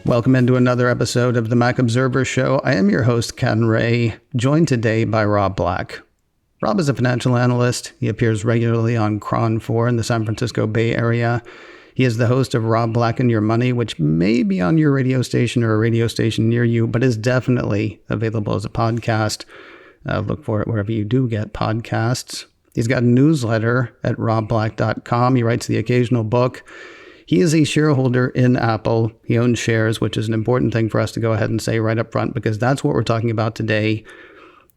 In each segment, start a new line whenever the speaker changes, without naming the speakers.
Welcome into another episode of the Mac Observer Show. I am your host, Ken Ray, joined today by Rob Black. Rob is a financial analyst. He appears regularly on Cron 4 in the San Francisco Bay Area. He is the host of Rob Black and Your Money, which may be on your radio station or a radio station near you, but is definitely available as a podcast. Look for it wherever you do get podcasts. He's got a newsletter at robblack.com. He writes the occasional book. He is a shareholder in Apple. He owns shares, which is an important thing for us to go ahead and say right up front, because that's what we're talking about today.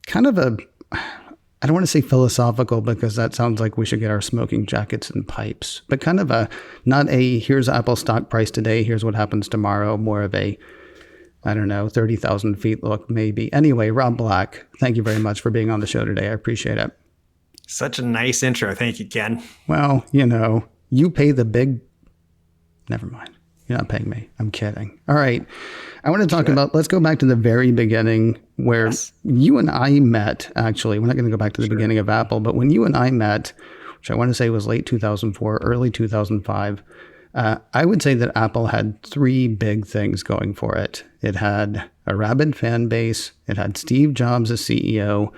Kind of I don't want to say philosophical, because that sounds like we should get our smoking jackets and pipes, but kind of not a here's Apple stock price today, here's what happens tomorrow, more of a, 30,000 feet look maybe. Anyway, Rob Black, thank you very much for being on the show today. I appreciate it.
Such a nice intro. Thank you, Ken.
Well, you pay the big... Never mind. You're not paying me. I'm kidding. All right. I want to talk about, let's go back to the very beginning where you and I met, actually. We're not going to go back to the beginning of Apple, but when you and I met, which I want to say was late 2004, early 2005, I would say that Apple had three big things going for it. It had a rabid fan base, it had Steve Jobs as CEO,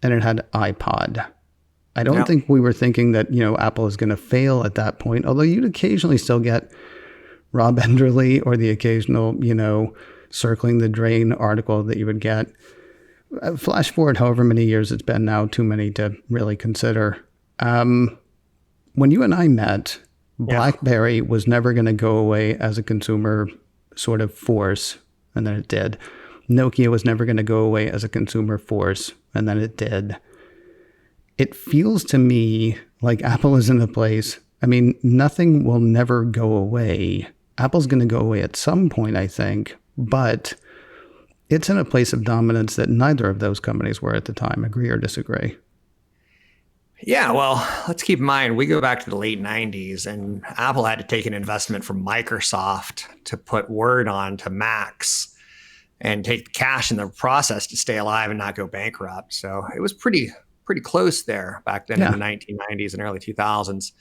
and it had iPod. I don't think we were thinking that, Apple is going to fail at that point, although you'd occasionally still get Rob Enderle or the occasional, circling the drain article that you would get. Flash forward however many years it's been now, too many to really consider. When you and I met, BlackBerry was never going to go away as a consumer sort of force, and then it did. Nokia was never going to go away as a consumer force, and then it did. It feels to me like Apple is in a place, nothing will never go away. Apple's going to go away at some point, I think, but it's in a place of dominance that neither of those companies were at the time. Agree or disagree?
Yeah, well, let's keep in mind, we go back to the late 90s, and Apple had to take an investment from Microsoft to put Word onto Macs and take the cash in the process to stay alive and not go bankrupt. So it was pretty close there back then in the 1990s and early 2000s.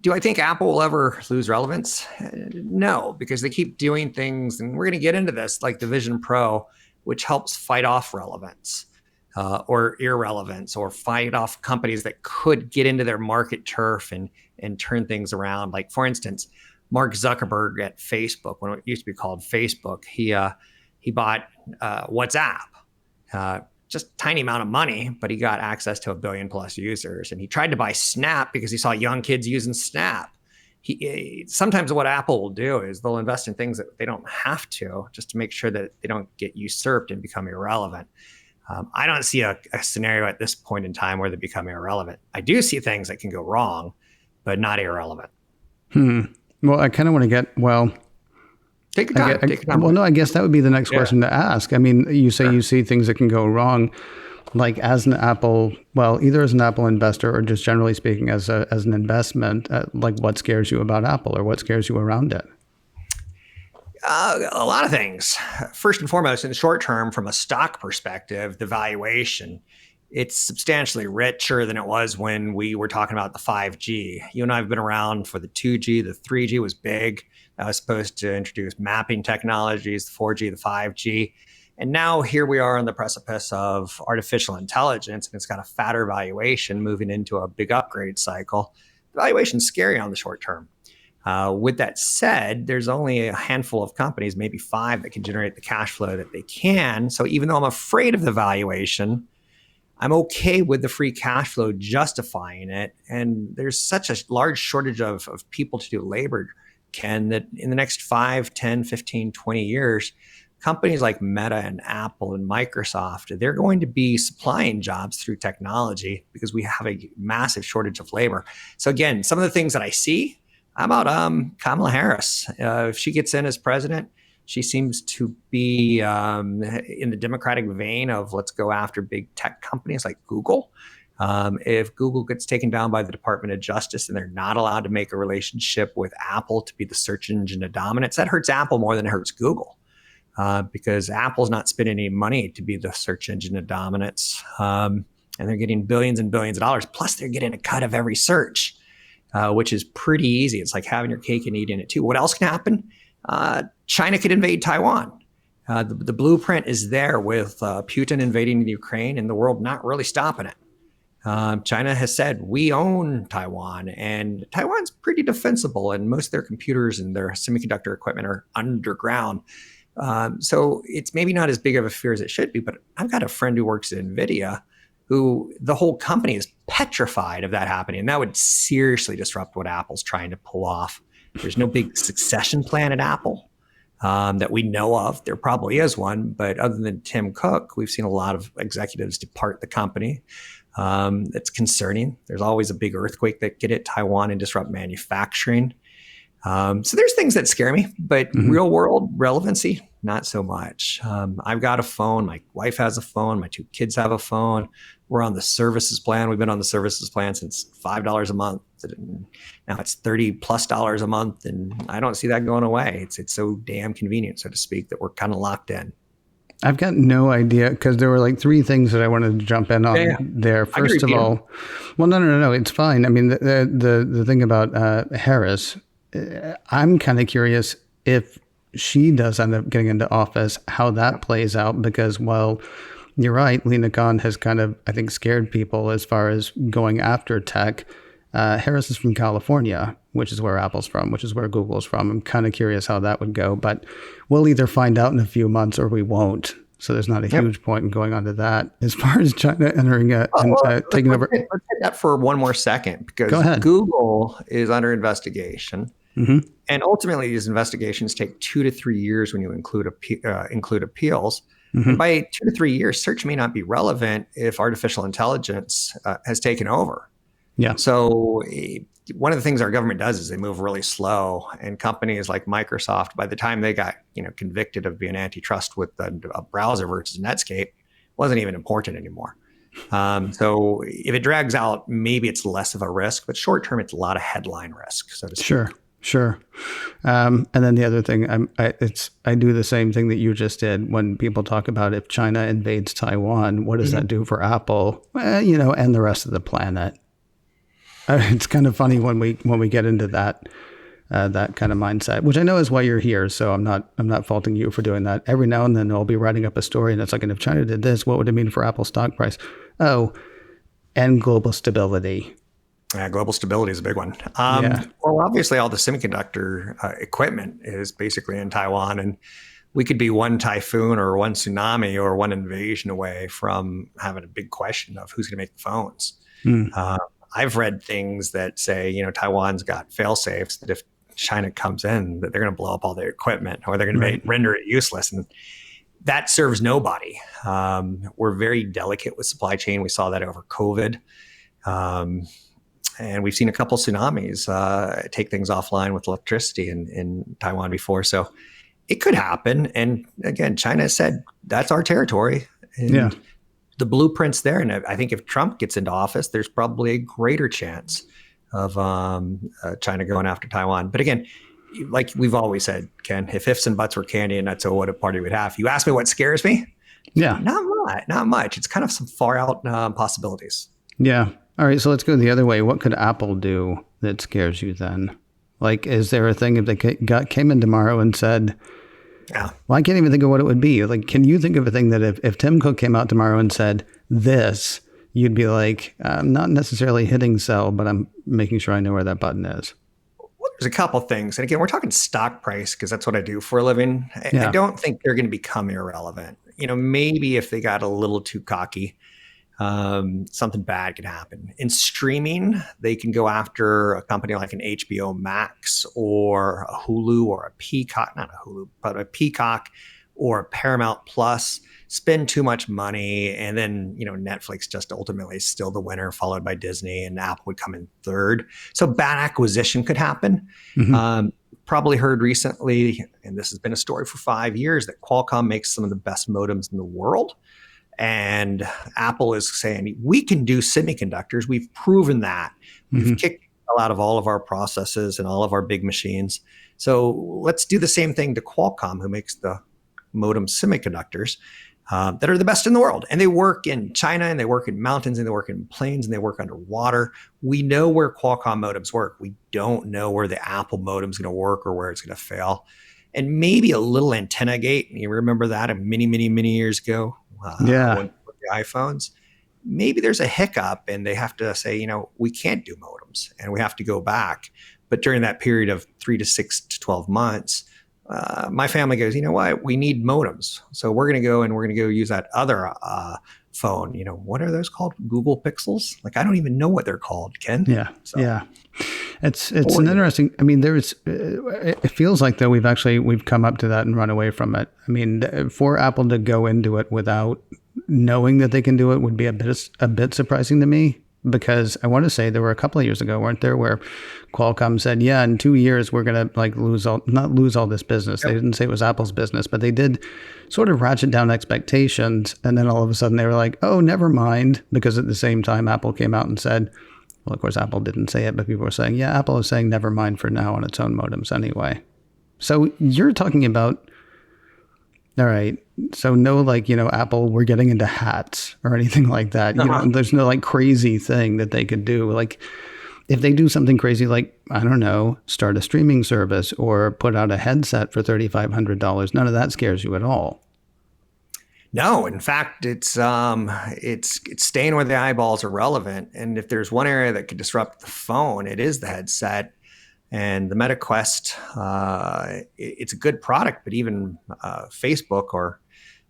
Do I think Apple will ever lose relevance? No, because they keep doing things, and we're going to get into this, like the Vision Pro, which helps fight off relevance or irrelevance, or fight off companies that could get into their market turf and turn things around. Like, for instance, Mark Zuckerberg at Facebook, when it used to be called Facebook, he bought WhatsApp. Just tiny amount of money, but he got access to 1 billion plus users. And he tried to buy Snap because he saw young kids using Snap. Sometimes what Apple will do is they'll invest in things that they don't have to, just to make sure that they don't get usurped and become irrelevant. I don't see a scenario at this point in time where they become irrelevant. I do see things that can go wrong, but not irrelevant.
Well, I kind of want to get,
Take your time.
Well, no, I guess that would be the next question to ask. You say you see things that can go wrong, like as an Apple, either as an Apple investor or just generally speaking as an investment, like what scares you about Apple or what scares you around it?
A lot of things. First and foremost, in the short term, from a stock perspective, the valuation, it's substantially richer than it was when we were talking about the 5G. You and I have been around for the 2G, the 3G was big. I was supposed to introduce mapping technologies, the 4G, the 5G. And now here we are on the precipice of artificial intelligence, and it's got a fatter valuation moving into a big upgrade cycle. The valuation's scary on the short term. With that said, there's only a handful of companies, maybe 5, that can generate the cash flow that they can. So even though I'm afraid of the valuation, I'm okay with the free cash flow justifying it. And there's such a large shortage of people to do labor, Ken, that in the next 5, 10, 15, 20 years, companies like Meta and Apple and Microsoft, they're going to be supplying jobs through technology because we have a massive shortage of labor. So again, some of the things that I see, how about Kamala Harris? If she gets in as president, she seems to be in the Democratic vein of let's go after big tech companies like Google. If Google gets taken down by the Department of Justice and they're not allowed to make a relationship with Apple to be the search engine of dominance, that hurts Apple more than it hurts Google, because Apple's not spending any money to be the search engine of dominance. and they're getting billions and billions of dollars. Plus, they're getting a cut of every search, which is pretty easy. It's like having your cake and eating it too. What else can happen? China could invade Taiwan. The blueprint is there with Putin invading the Ukraine and the world not really stopping it. China has said, we own Taiwan, and Taiwan's pretty defensible, and most of their computers and their semiconductor equipment are underground. So it's maybe not as big of a fear as it should be, but I've got a friend who works at NVIDIA who the whole company is petrified of that happening. And that would seriously disrupt what Apple's trying to pull off. There's no big succession plan at Apple that we know of. There probably is one, but other than Tim Cook, we've seen a lot of executives depart the company. It's concerning. There's always a big earthquake that could hit Taiwan and disrupt manufacturing. So there's things that scare me, but real world relevancy, not so much. I've got a phone. My wife has a phone. My 2 kids have a phone. We're on the services plan. We've been on the services plan since $5 a month. Now it's $30+ a month, and I don't see that going away. It's so damn convenient, so to speak, that we're kind of locked in.
I've got no idea, because there were like 3 things that I wanted to jump in on there. First of all, well, no, it's fine. I mean, the thing about Harris, I'm kind of curious if she does end up getting into office, how that plays out, because while you're right, Lina Khan has kind of, I think, scared people as far as going after tech. Harris is from California, which is where Apple's from, which is where Google's from. I'm kind of curious how that would go, but we'll either find out in a few months or we won't. So there's not a huge point in going on to that. As far as China entering taking over.
Let's hit that for one more second, because Google is under investigation. And ultimately, these investigations take 2 to 3 years when you include appeals. And by 2 to 3 years, search may not be relevant if artificial intelligence has taken over.
Yeah.
So one of the things our government does is they move really slow, and companies like Microsoft, by the time they got convicted of being antitrust with a browser versus Netscape, wasn't even important anymore. So if it drags out, maybe it's less of a risk, but short term, it's a lot of headline risk, so to speak.
Sure. And then the other thing, I do the same thing that you just did when people talk about if China invades Taiwan, what does that do for Apple? Well, and the rest of the planet. It's kind of funny when we get into that kind of mindset, which I know is why you're here. So I'm not faulting you for doing that. Every now and then I'll be writing up a story and it's like, and if China did this, what would it mean for Apple's stock price? Oh, and global stability.
Yeah, global stability is a big one. Well, obviously, all the semiconductor equipment is basically in Taiwan, and we could be one typhoon or one tsunami or one invasion away from having a big question of who's going to make the phones. I've read things that say, Taiwan's got fail safes that if China comes in, that they're going to blow up all their equipment or they're going to render it useless. And that serves nobody. We're very delicate with supply chain. We saw that over COVID. And we've seen a couple tsunamis take things offline with electricity in Taiwan before. So it could happen. And again, China said, that's our territory. And the blueprint's there. And I think if Trump gets into office, there's probably a greater chance of China going after Taiwan. But again, like we've always said, Ken, if ifs and buts were candy and that's what a party would have. You ask me what scares me?
Yeah.
Not much. It's kind of some far out possibilities.
Yeah. All right, so let's go the other way. What could Apple do that scares you then? Like, is there a thing if they came in tomorrow and said, well, I can't even think of what it would be. Like, can you think of a thing that if Tim Cook came out tomorrow and said this, you'd be like, I'm not necessarily hitting sell, but I'm making sure I know where that button is?
Well, there's a couple things. And again, we're talking stock price because that's what I do for a living. I don't think they're going to become irrelevant. Maybe if they got a little too cocky, something bad could happen. In streaming, they can go after a company like an HBO Max or a Hulu or a Peacock, not a Hulu, but a Peacock or a Paramount Plus, spend too much money. And then, Netflix just ultimately is still the winner, followed by Disney, and Apple would come in third. So bad acquisition could happen. Probably heard recently, and this has been a story for 5 years, that Qualcomm makes some of the best modems in the world. And Apple is saying, we can do semiconductors. We've proven that. We've kicked out of all of our processes and all of our big machines. So let's do the same thing to Qualcomm, who makes the modem semiconductors. that are the best in the world. And they work in China, and they work in mountains, and they work in plains, and they work underwater. We know where Qualcomm modems work. We don't know where the Apple modem is going to work or where it's going to fail. And maybe a little antenna gate. You remember that many years ago? When the iPhones. Maybe there's a hiccup and they have to say, we can't do modems and we have to go back. But during that period of 3 to 6 to 12 months, my family goes, you know what? We need modems. So we're going to go use that other phone. What are those called? Google Pixels? Like, I don't even know what they're called, Ken.
Yeah. Yeah. It's an interesting, it feels like though we've come up to that and run away from it. I mean, for Apple to go into it without knowing that they can do it would be a bit surprising to me, because I want to say there were a couple of years ago, weren't there, where Qualcomm said, yeah, in 2 years, we're going to not lose all this business. Yep. They didn't say it was Apple's business, but they did sort of ratchet down expectations. And then all of a sudden they were like, oh, never mind. Because at the same time, Apple came out and said, well, of course, Apple didn't say it, but people were saying, yeah, Apple is saying never mind for now on its own modems anyway. So you're talking about, all right, so no, Apple, we're getting into hats or anything like that. There's no crazy thing that they could do. Like, if they do something crazy, I don't know, start a streaming service or put out a headset for $3,500, none of that scares you at all.
No, in fact, it's staying where the eyeballs are relevant. And if there's one area that could disrupt the phone, it is the headset. And the Meta Quest, it's a good product, but even Facebook, or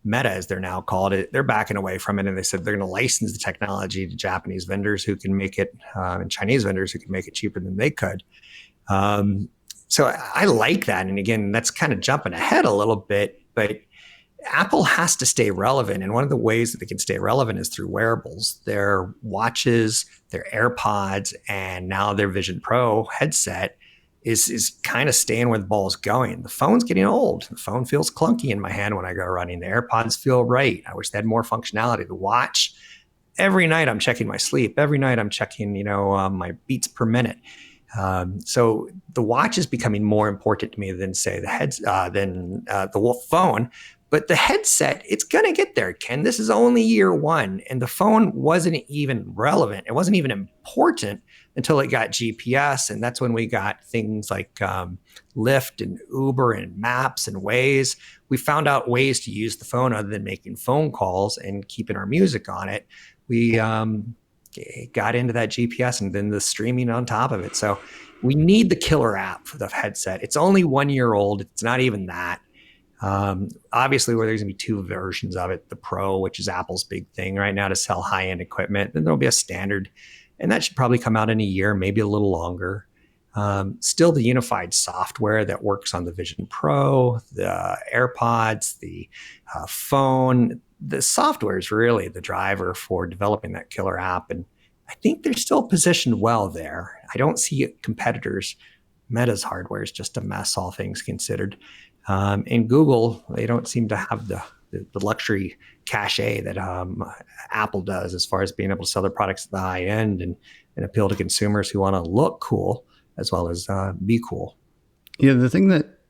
Meta as they're now called it, they're backing away from it. And they said they're going to license the technology to Japanese vendors who can make it, and Chinese vendors who can make it cheaper than they could. So I like that. And again, that's kind of jumping ahead a little bit, but Apple has to stay relevant. And one of the ways that they can stay relevant is through wearables. Their watches, their AirPods, and now their Vision Pro headset is kind of staying where the ball is going. The phone's getting old. The phone feels clunky in my hand when I go running. The AirPods feel right. I wish they had more functionality. The watch, every night I'm checking my sleep. Every night I'm checking, my beats per minute. So the watch is becoming more important to me than say the phone. But the headset, it's going to get there, Ken. This is only year one, and the phone wasn't even relevant. It wasn't even important until it got GPS, and that's when we got things like Lyft and Uber and Maps and Waze. We found out ways to use the phone other than making phone calls and keeping our music on it. We got into that GPS and then the streaming on top of it. So we need the killer app for the headset. It's only 1 year old. It's not even that. Obviously, where there's going to be two versions of it, the Pro, which is Apple's big thing right now to sell high-end equipment. Then there'll be a standard, and that should probably come out in a year, maybe a little longer. Still the unified software that works on the Vision Pro, the AirPods, the phone. The software is really the driver for developing that killer app. And I think they're still positioned well there. I don't see competitors. Meta's hardware is just a mess, all things considered. And Google, they don't seem to have the luxury cachet that Apple does as far as being able to sell their products at the high end and appeal to consumers who want to look cool as well as be cool.
Yeah, the thing that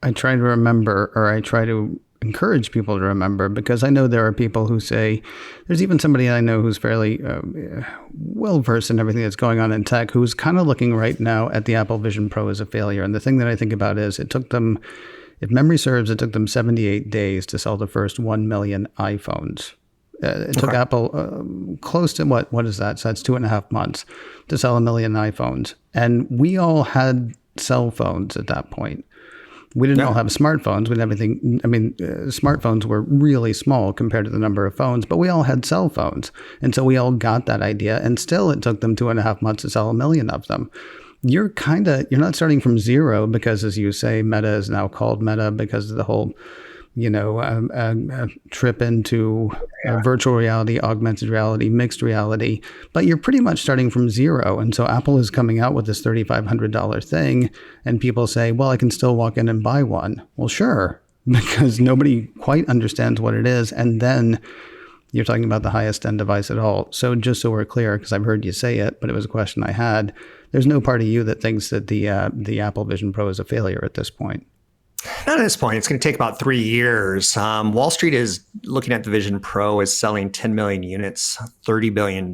I try to remember, or I try to encourage people to remember, because I know there are people who say, there's even somebody I know who's fairly well-versed in everything that's going on in tech, who's kind of looking right now at the Apple Vision Pro as a failure. And the thing that I think about is it took them, if memory serves, it took them 78 days to sell the first 1 million iPhones. It took Apple close to, what is that? So that's 2.5 months to sell 1 million iPhones. And we all had cell phones at that point. We didn't all have smartphones. We didn't have anything. Smartphones were really small compared to the number of phones, but we all had cell phones. And so we all got that idea. And still it took them 2.5 months to sell 1 million of them. You're not starting from zero because, as you say, Meta is now called Meta because of the whole, trip into virtual reality, augmented reality, mixed reality. But you're pretty much starting from zero. And so Apple is coming out with this $3,500 thing. And people say, well, I can still walk in and buy one. Well, sure, because nobody quite understands what it is. And then you're talking about the highest end device at all. So just so we're clear, because I've heard you say it, but it was a question I had. There's no part of you that thinks that the Apple Vision Pro is a failure at this point.
Not at this point. It's going to take about 3 years. Wall Street is looking at the Vision Pro as selling 10 million units, $30 billion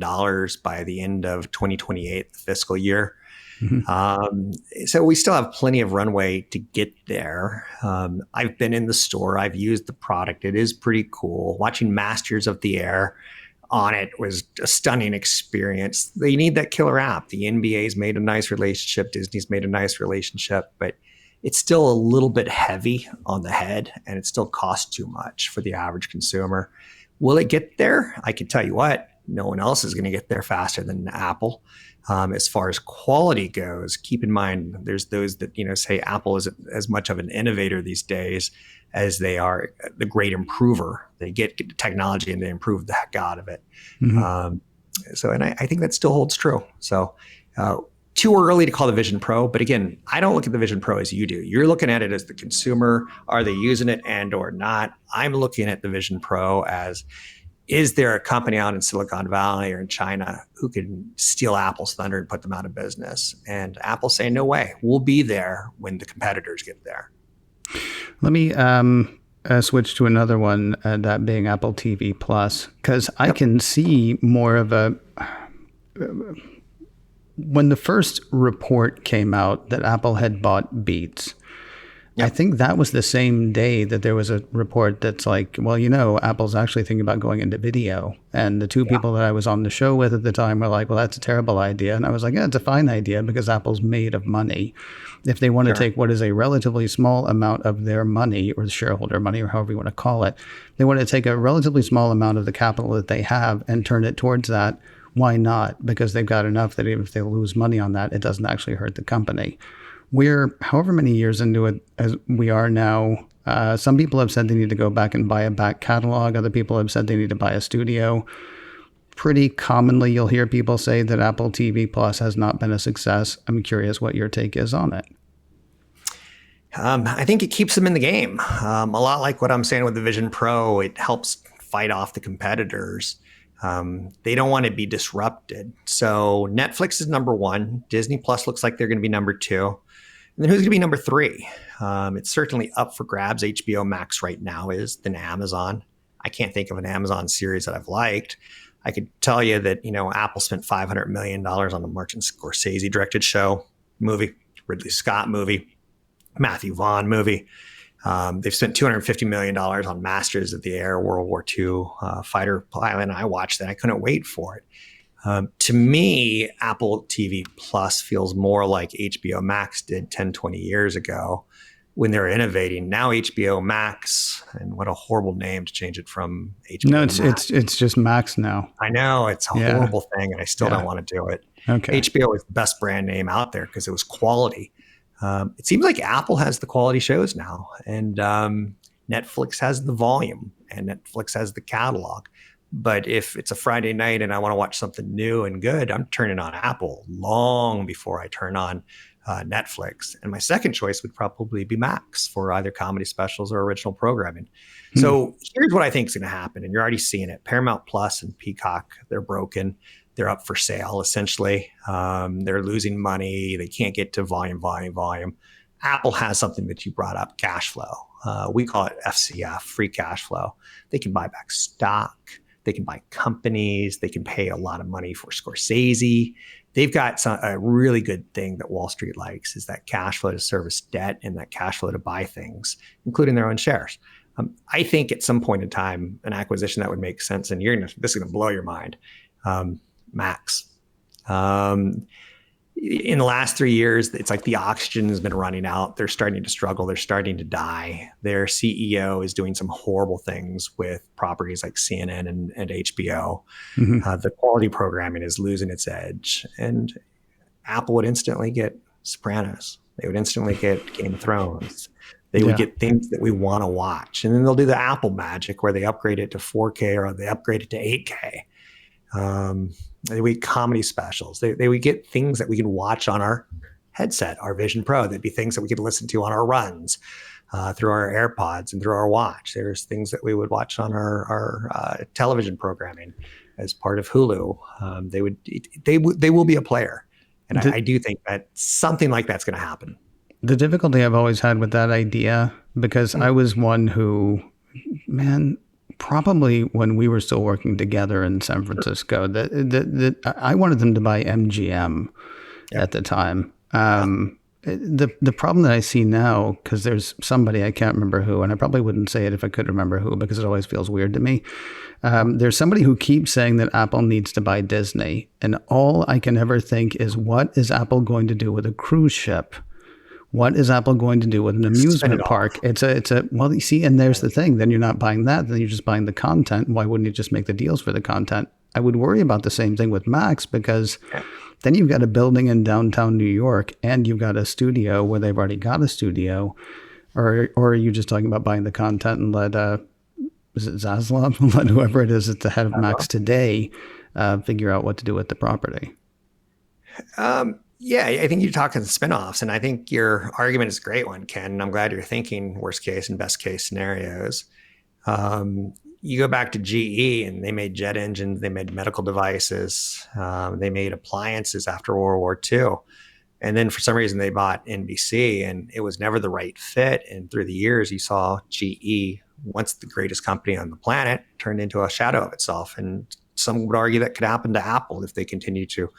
by the end of 2028, the fiscal year.
Mhm.
So we still have plenty of runway to get there. I've been in the store. I've used the product. It is pretty cool. Watching Masters of the Air on it was a stunning experience. They need that killer app. The NBA's made a nice relationship. Disney's made a nice relationship, but it's still a little bit heavy on the head and it still costs too much for the average consumer. Will it get there? I can tell you what, no one else is going to get there faster than Apple. As far as quality goes, keep in mind there's those that say Apple isn't as much of an innovator these days as they are the great improver. They get the technology and they improve the heck out of it.
Mhm.
I think that still holds true. So too early to call the Vision Pro, but again, I don't look at the Vision Pro as you do. You're looking at it as the consumer. Are they using it and or not? I'm looking at the Vision Pro as, is there a company out in Silicon Valley or in China who can steal Apple's thunder and put them out of business? And Apple's saying, no way, we'll be there when the competitors get there.
Let me switch to another one, that being Apple TV Plus, because I can see more of a. When the first report came out that Apple had bought Beats, I think that was the same day that there was a report that's like, well, Apple's actually thinking about going into video. And the two people that I was on the show with at the time were like, well, that's a terrible idea. And I was like, yeah, it's a fine idea because Apple's made of money. If they want to take what is a relatively small amount of their money, or the shareholder money, or however you want to call it, they want to take a relatively small amount of the capital that they have and turn it towards that. Why not? Because they've got enough that even if they lose money on that, it doesn't actually hurt the company. We're however many years into it as we are now. Some people have said they need to go back and buy a back catalog. Other people have said they need to buy a studio. Pretty commonly, you'll hear people say that Apple TV Plus has not been a success. I'm curious what your take is on it.
I think it keeps them in the game. A lot like what I'm saying with the Vision Pro, it helps fight off the competitors. They don't want to be disrupted. So Netflix is number one. Disney Plus looks like they're going to be number two. And then who's going to be number three? It's certainly up for grabs. HBO Max right now is, than Amazon. I can't think of an Amazon series that I've liked. I could tell you that, Apple spent $500 million on the Martin Scorsese directed movie, Ridley Scott movie, Matthew Vaughn movie. They've spent $250 million on Masters of the Air, World War II fighter pilot. And I watched that. I couldn't wait for it. To me, Apple TV Plus feels more like HBO Max did 10, 20 years ago when they were innovating. Now HBO Max, and what a horrible name to change it from HBO
No,
Max.
it's just Max now.
I know, it's a horrible thing, and I still don't want to do it.
Okay.
HBO is the best brand name out there because it was quality. It seems like Apple has the quality shows now, and Netflix has the volume, and Netflix has the catalog. But if it's a Friday night and I want to watch something new and good, I'm turning on Apple long before I turn on Netflix. And my second choice would probably be Max for either comedy specials or original programming. So here's what I think is going to happen, and you're already seeing it. Paramount Plus and Peacock, they're broken. They're up for sale, essentially. They're losing money. They can't get to volume. Apple has something that you brought up, cash flow. We call it FCF, free cash flow. They can buy back stock. They can buy companies. They can pay a lot of money for Scorsese. They've got a really good thing that Wall Street likes, is that cash flow to service debt and that cash flow to buy things, including their own shares. I think at some point in time, an acquisition that would make sense, and this is going to blow your mind, Max. In the last 3 years, it's like the oxygen has been running out. They're starting to struggle. They're starting to die. Their CEO is doing some horrible things with properties like CNN and HBO. The quality programming is losing its edge. And Apple would instantly get Sopranos. They would instantly get Game of Thrones. They would get things that we want to watch. And then they'll do the Apple magic where they upgrade it to 4K or they upgrade it to 8K. They would get comedy specials. They would get things that we can watch on our headset, our Vision Pro. There'd be things that we could listen to on our runs, through our AirPods and through our watch. There's things that we would watch on our television programming as part of Hulu. They will be a player. And I do think that something like that's going to happen.
The difficulty I've always had with that idea, because I was one who, man, probably when we were still working together in San Francisco, I wanted them to buy MGM at the time. The problem that I see now, because there's somebody, I can't remember who, and I probably wouldn't say it if I could remember who, because it always feels weird to me. There's somebody who keeps saying that Apple needs to buy Disney. And all I can ever think is, what is Apple going to do with a cruise ship? What is Apple going to do with an amusement park? Well, you see, and there's the thing. Then you're not buying that. Then you're just buying the content. Why wouldn't you just make the deals for the content? I would worry about the same thing with Max, because then you've got a building in downtown New York and you've got a studio where they've already got a studio. Or are you just talking about buying the content and let, is it Zaslav? Let whoever it is at the head of Max today figure out what to do with the property?
Yeah, I think you're talking spinoffs, and I think your argument is a great one, Ken. And I'm glad you're thinking worst case and best case scenarios. You go back to GE, and they made jet engines, they made medical devices, they made appliances after World War II. And then for some reason, they bought NBC, and it was never the right fit. And through the years, you saw GE, once the greatest company on the planet, turned into a shadow of itself. And some would argue that could happen to Apple if they continue to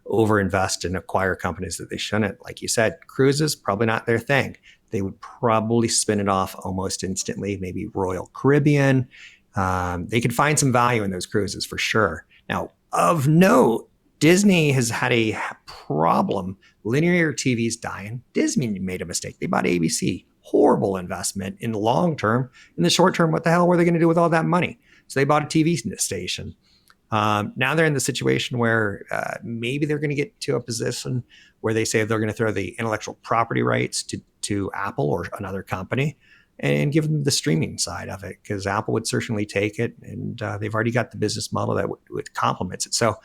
overinvest and acquire companies that they shouldn't. Like you said, cruises, probably not their thing. They would probably spin it off almost instantly, maybe Royal Caribbean. They could find some value in those cruises for sure. Now, of note, Disney has had a problem. Linear TV's dying. Disney made a mistake. They bought ABC. Horrible investment in the long term. In the short term, what the hell were they going to do with all that money? So they bought a TV station. Now they're in the situation where maybe they're going to get to a position where they say they're going to throw the intellectual property rights to Apple or another company and give them the streaming side of it, because Apple would certainly take it, and they've already got the business model that would complements it. So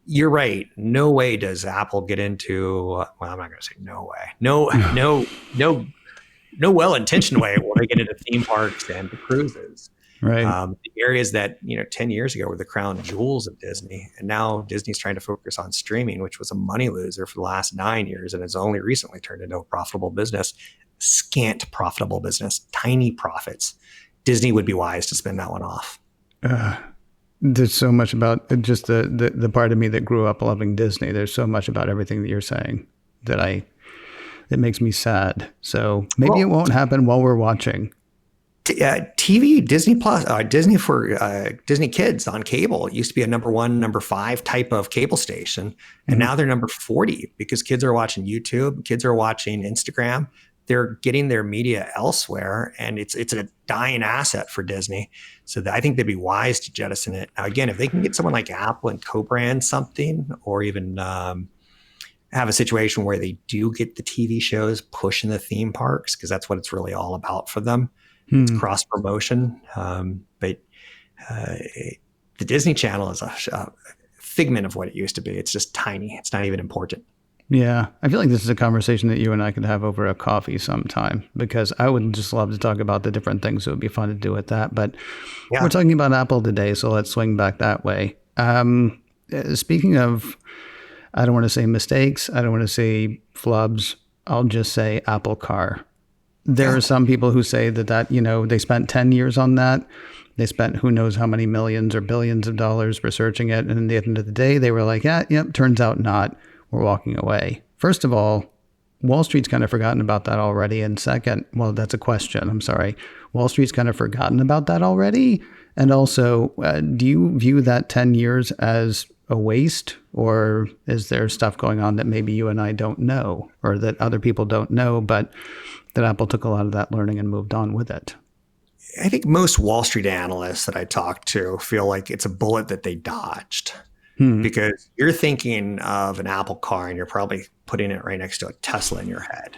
you're right. No way does Apple get into, well, I'm not going to say no way. No well-intentioned way will they get into theme parks and the cruises.
Right.
The areas that, 10 years ago were the crown jewels of Disney. And now Disney's trying to focus on streaming, which was a money loser for the last 9 years and has only recently turned into a profitable business, scant profitable business, tiny profits. Disney would be wise to spin that one off.
There's so much about just the part of me that grew up loving Disney. There's so much about everything that you're saying that it makes me sad. So maybe it won't happen while we're watching.
TV, Disney Plus, Disney for Disney Kids on cable. It used to be a number 1, number 5 type of cable station. And now they're number 40 because kids are watching YouTube, kids are watching Instagram. They're getting their media elsewhere, and it's a dying asset for Disney. So I think they'd be wise to jettison it. Now, again, if they can get someone like Apple and co-brand something, or even have a situation where they do get the TV shows pushing the theme parks, because that's what it's really all about for them. It's cross promotion. But the Disney Channel is a figment of what it used to be. It's just tiny. It's not even important.
Yeah. I feel like this is a conversation that you and I could have over a coffee sometime, because I would just love to talk about the different things that would be fun to do with that. But we're talking about Apple today, so let's swing back that way. Speaking of, I don't want to say mistakes, I don't want to say flubs, I'll just say Apple Car. There are some people who say that, they spent 10 years on that. They spent who knows how many millions or billions of dollars researching it. And at the end of the day, they were like, turns out not. We're walking away. First of all, Wall Street's kind of forgotten about that already. And second, well, that's a question. I'm sorry. Wall Street's kind of forgotten about that already. And also, do you view that 10 years as a waste, or is there stuff going on that maybe you and I don't know, or that other people don't know, but that Apple took a lot of that learning and moved on with it?
I think most Wall Street analysts that I talk to feel like it's a bullet that they dodged, because you're thinking of an Apple car and you're probably putting it right next to a Tesla in your head.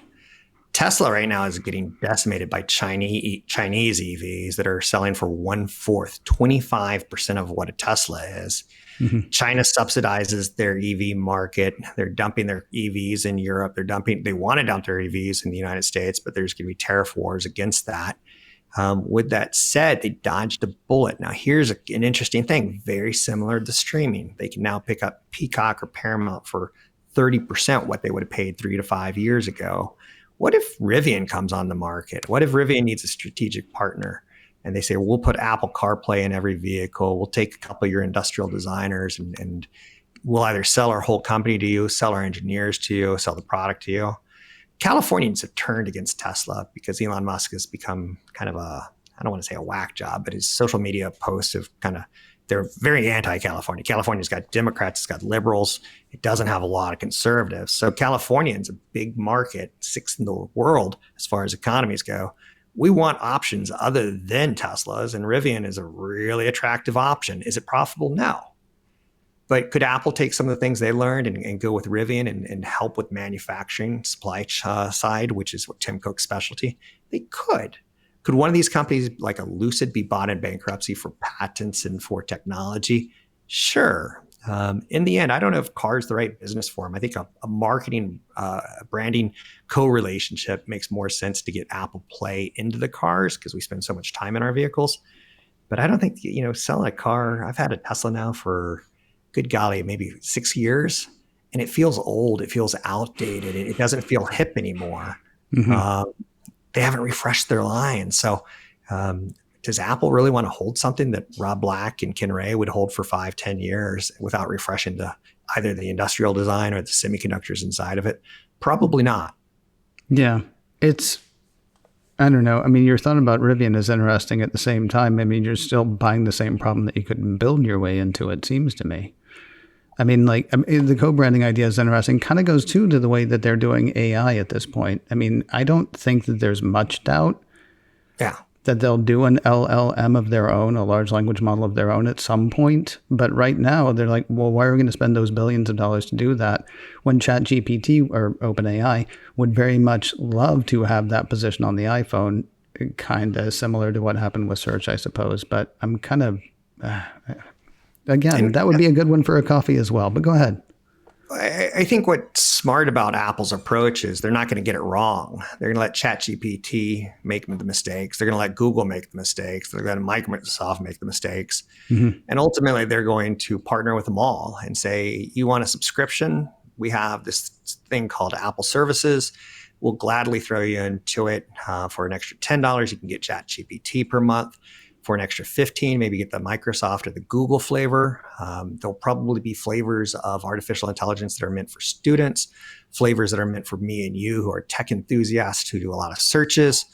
Tesla right now is getting decimated by Chinese EVs that are selling for 1/4, 25% of what a Tesla is. China subsidizes their EV market. They're dumping their EVs in Europe. They want to dump their EVs in the United States, but there's going to be tariff wars against that. With that said, they dodged a bullet. Now, here's an interesting thing, very similar to streaming. They can now pick up Peacock or Paramount for 30% what they would have paid 3 to 5 years ago. What if Rivian comes on the market? What if Rivian needs a strategic partner? And they say, we'll put Apple CarPlay in every vehicle. We'll take a couple of your industrial designers and we'll either sell our whole company to you, sell our engineers to you, sell the product to you. Californians have turned against Tesla because Elon Musk has become kind of I don't want to say a whack job, but his social media posts have they're very anti-California. California's got Democrats, it's got liberals. It doesn't have a lot of conservatives. So California's a big market, sixth in the world as far as economies go. We want options other than Teslas, and Rivian is a really attractive option. Is it profitable? No. But could Apple take some of the things they learned and go with Rivian and help with manufacturing supply side, which is what Tim Cook's specialty? They could. Could one of these companies like a Lucid be bought in bankruptcy for patents and for technology? Sure. In the end, I don't know if car is the right business for them. I think a marketing, branding co-relationship makes more sense to get Apple Play into the cars because we spend so much time in our vehicles. But I don't think, selling a car, I've had a Tesla now for, good golly, maybe 6 years. And it feels old. It feels outdated. It doesn't feel hip anymore. Mm-hmm. They haven't refreshed their line. So does Apple really want to hold something that Rob Black and Ken Ray would hold for 5-10 years without refreshing either the industrial design or the semiconductors inside of it? Probably not.
Yeah. I don't know. I mean, your thought about Rivian is interesting at the same time. I mean, you're still buying the same problem that you couldn't build your way into, it seems to me. I mean, the co-branding idea is interesting. Kind of goes to the way that they're doing AI at this point. I mean, I don't think that there's much doubt that they'll do an LLM of their own, a large language model of their own at some point. But right now, they're like, well, why are we going to spend those billions of dollars to do that when ChatGPT or OpenAI would very much love to have that position on the iPhone, kind of similar to what happened with search, I suppose. But I'm kind of... Again, that would be a good one for a coffee as well, but go ahead.
I think what's smart about Apple's approach is they're not going to get it wrong. They're going to let ChatGPT make the mistakes. They're going to let Google make the mistakes. They're going to let Microsoft make the mistakes. Mm-hmm. And ultimately, they're going to partner with them all and say, you want a subscription? We have this thing called Apple Services. We'll gladly throw you into it for an extra $10. You can get ChatGPT per month. For an extra $15, maybe get the Microsoft or the Google flavor. There'll probably be flavors of artificial intelligence that are meant for students, flavors that are meant for me and you who are tech enthusiasts who do a lot of searches.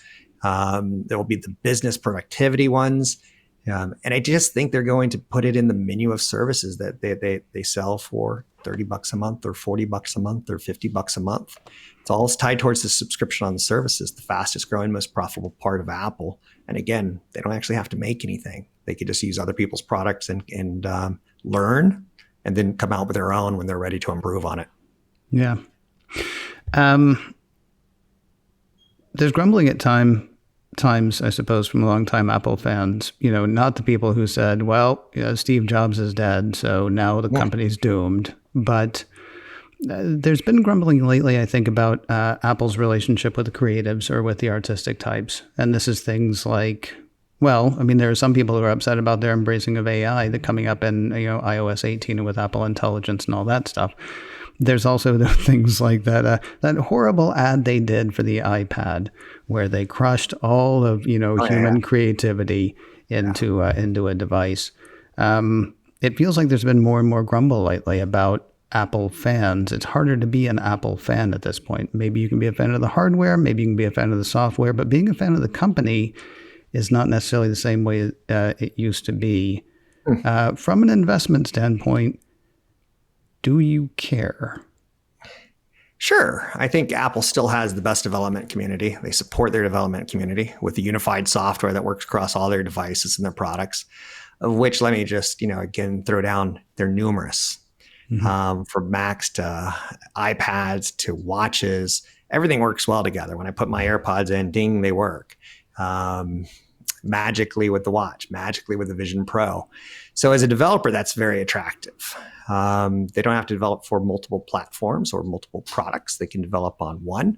There will be the business productivity ones. And I just think they're going to put it in the menu of services that they sell for $30 a month or $40 a month or $50 a month. It's all tied towards the subscription on the services, the fastest growing, most profitable part of Apple. And again, they don't actually have to make anything. They could just use other people's products and learn and then come out with their own when they're ready to improve on it.
Yeah. There's grumbling at times, I suppose, from longtime Apple fans, not the people who said, well, Steve Jobs is dead, so now the company's doomed. But there's been grumbling lately, I think, about Apple's relationship with the creatives or with the artistic types. And this is things like, well, I mean, there are some people who are upset about their embracing of AI that coming up in iOS 18 and with Apple Intelligence and all that stuff. There's also the things like that horrible ad they did for the iPad where they crushed all of human creativity into a device. It feels like there's been more and more grumble lately about Apple fans. It's harder to be an Apple fan at this point. Maybe you can be a fan of the hardware, maybe you can be a fan of the software, but being a fan of the company is not necessarily the same way it used to be. From an investment standpoint, do you care?
Sure. I think Apple still has the best development community. They support their development community with the unified software that works across all their devices and their products, of which, let me just, again, throw down, they're numerous. Mm-hmm. From Macs to iPads to watches, everything works well together. When I put my AirPods in, ding, they work. Magically with the watch, magically with the Vision Pro. So as a developer, that's very attractive. They don't have to develop for multiple platforms or multiple products. They can develop on one.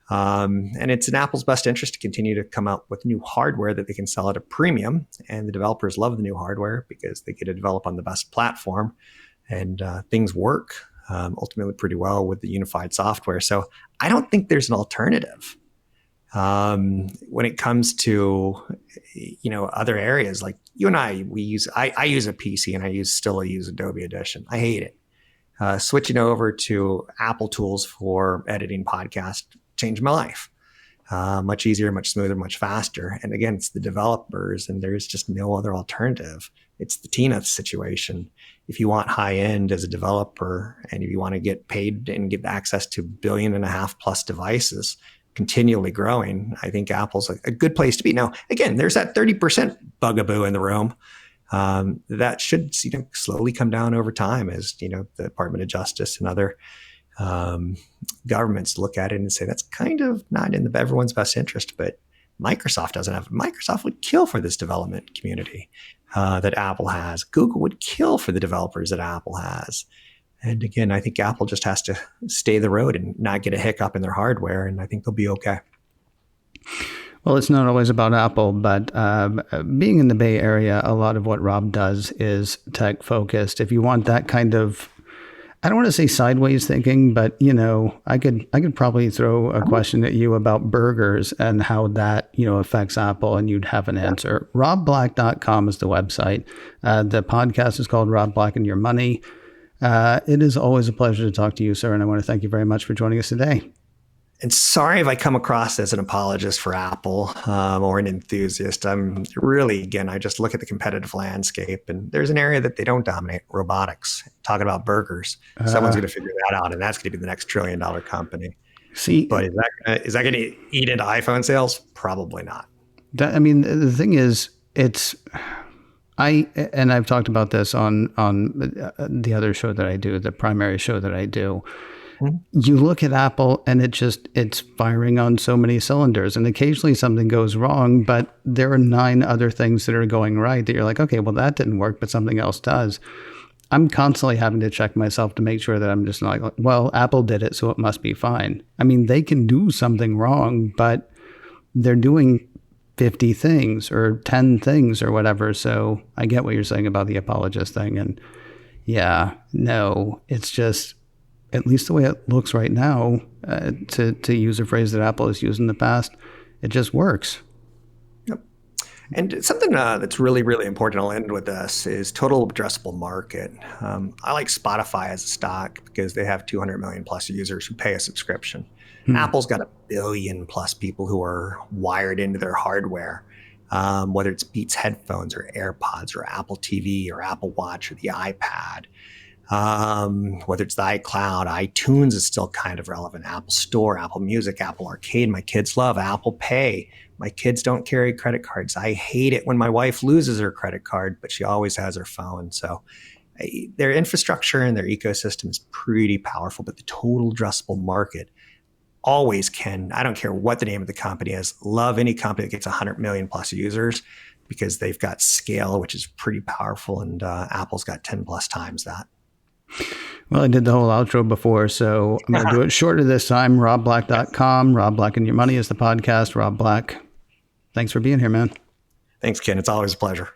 And it's in Apple's best interest to continue to come out with new hardware that they can sell at a premium. And the developers love the new hardware because they get to develop on the best platform and things work. ultimately pretty well with the unified software. So I don't think there's an alternative. When it comes to, other areas like you and I use a PC and I still use Adobe Audition. I hate it. Switching over to Apple tools for editing podcast changed my life. Much easier, much smoother, much faster. And again, it's the developers, and there's just no other alternative. It's the Tina situation. If you want high end as a developer, and if you want to get paid and get access to 1.5 billion plus devices, continually growing, I think Apple's a good place to be. Now, again, there's that 30% bugaboo in the room. That should slowly come down over time as the Department of Justice and other governments look at it and say that's kind of not in everyone's best interest. But Microsoft doesn't have. Microsoft would kill for this development community that Apple has. Google would kill for the developers that Apple has. And again, I think Apple just has to stay the road and not get a hiccup in their hardware, and I think they'll be okay.
Well, it's not always about Apple, but being in the Bay Area, a lot of what Rob does is tech focused. If you want that kind of, I don't want to say sideways thinking, but I could probably throw a question at you about burgers and how that affects Apple, and you'd have an answer. RobBlack.com is the website. The podcast is called Rob Black and Your Money. It is always a pleasure to talk to you, sir, and I want to thank you very much for joining us today.
And sorry if I come across as an apologist for Apple or an enthusiast. I'm really, again, I just look at the competitive landscape, and there's an area that they don't dominate: robotics. Talking about burgers, someone's going to figure that out, and that's going to be the next $1 trillion company. But is that going to eat into iPhone sales? Probably not.
The thing is, I've talked about this on the other show that I do, the primary show that I do. Mm-hmm. You look at Apple and it's firing on so many cylinders, and occasionally something goes wrong, but there are 9 other things that are going right that you're like, okay, well, that didn't work, but something else does. I'm constantly having to check myself to make sure that I'm just not like, well, Apple did it, so it must be fine. They can do something wrong, but they're doing 50 things or 10 things or whatever. So I get what you're saying about the apologist thing. And it's just, at least the way it looks right now, to use a phrase that Apple has used in the past, it just works.
Yep. And something that's really, really important, I'll end with this, is total addressable market. I like Spotify as a stock because they have 200 million plus users who pay a subscription. Apple's got 1 billion plus people who are wired into their hardware, whether it's Beats headphones or AirPods or Apple TV or Apple Watch or the iPad. Whether it's the iCloud, iTunes is still kind of relevant. Apple Store, Apple Music, Apple Arcade. My kids love Apple Pay. My kids don't carry credit cards. I hate it when my wife loses her credit card, but she always has her phone. So their infrastructure and their ecosystem is pretty powerful, but the total addressable market always can, I don't care what the name of the company is, love any company that gets 100 million plus users because they've got scale, which is pretty powerful. And Apple's got 10 plus times that.
Well, I did the whole outro before, so I'm going to do it shorter this time. RobBlack.com. Rob Black and Your Money is the podcast. Rob Black, thanks for being here, man.
Thanks, Ken. It's always a pleasure.